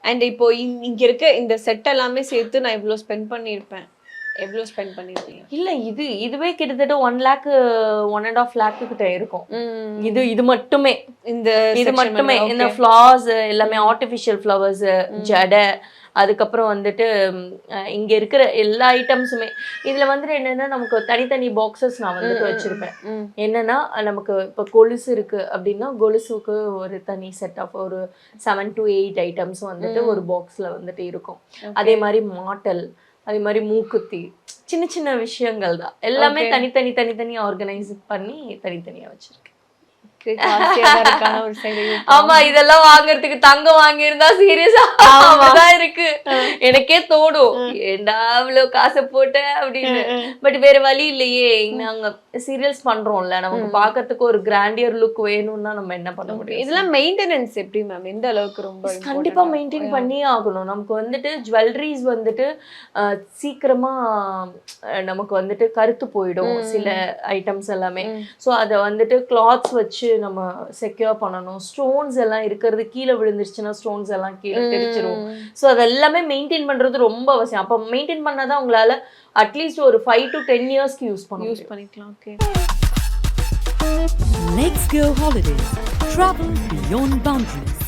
And இப்போ இங்க இருக்க இந்த செட் எல்லாமே சேர்த்து நான் இவ்வளவு ஸ்பெண்ட் பண்ணிருப்பேன். எவ்வளவு ஸ்பெண்ட் பண்ணிருக்கீங்க? இல்ல இதுவே கிட்டத்தட்ட 1 lakh 1.5 lakh கிட்ட இருக்கும். இது மட்டுமே இது மட்டுமே இந்த ஃப்ளவர்ஸ் எல்லாமே ஆர்டிஃபிஷியல் ஃப்ளவர்ஸ், ஜடை, அதுக்கப்புறம் வந்துட்டு இங்க இருக்கிற எல்லா ஐட்டம்ஸுமே இதுல வந்துட்டு என்னன்னா நமக்கு தனித்தனி பாக்ஸஸ் நான் வந்துட்டு வச்சிருப்பேன். என்னன்னா நமக்கு இப்போ கொலுசு இருக்கு அப்படின்னா கொலுசுக்கு ஒரு தனி செட் ஆஃப் ஒரு 7 to 8 ஐட்டம்ஸ் வந்துட்டு ஒரு பாக்ஸ்ல வந்துட்டு இருக்கும். அதே மாதிரி மாட்டல், அதே மாதிரி மூக்குத்தி, சின்ன சின்ன விஷயங்கள் தான் எல்லாமே தனித்தனி ஆர்கனைஸ் பண்ணி தனித்தனியா வச்சிருக்கேன். ஆமா, இதெல்லாம் வாங்குறதுக்கு தங்கம் வாங்கியிருந்தா சீரியஸா அப்படிதான் இருக்கு. எனக்கே தோணும் ஏண்டா இவ்வளவு காசை போட்ட அப்படின்னு. பட் வேற வழி இல்லையே, நாங்க சீரியல்ஸ் பண்றோம்ல, நமக்கு பாக்கிறதுக்கு ஒரு கிராண்டியர் லுக் வேணும்னா நம்ம என்ன பண்ண முடியும். இதெல்லாம் மெயின்டெனன்ஸ் எப்படி மேம், எந்த அளவுக்கு? ரொம்ப கண்டிப்பா மெயின்டைன் பண்ணியே ஆகணும். நமக்கு வந்துட்டு ஜுவல்லரிஸ் வந்துட்டு சீக்கிரமா நமக்கு வந்துட்டு கருத்து போயிடும் சில ஐட்டம்ஸ் எல்லாமே. ஸோ அதை வந்துட்டு கிளாத்ஸ் வச்சு நம்ம செக்யூர் பண்ணணும். ஸ்டோன்ஸ் எல்லாம் இருக்கிறது கீழே விழுந்துருச்சுன்னா ஸ்டோன்ஸ் எல்லாம் கீழே தெரிச்சிரும். ஸோ அதெல்லாமே மெயின்டைன் பண்றது ரொம்ப அவசியம். அப்போ மெயின்டைன் பண்ணாதான் உங்களால அட்லீஸ்ட் ஒரு 5 to 10 இயர்ஸ்க்கு யூஸ் பண்ணிக்கலாம். Okay. Let's go holidays. Travel beyond boundaries.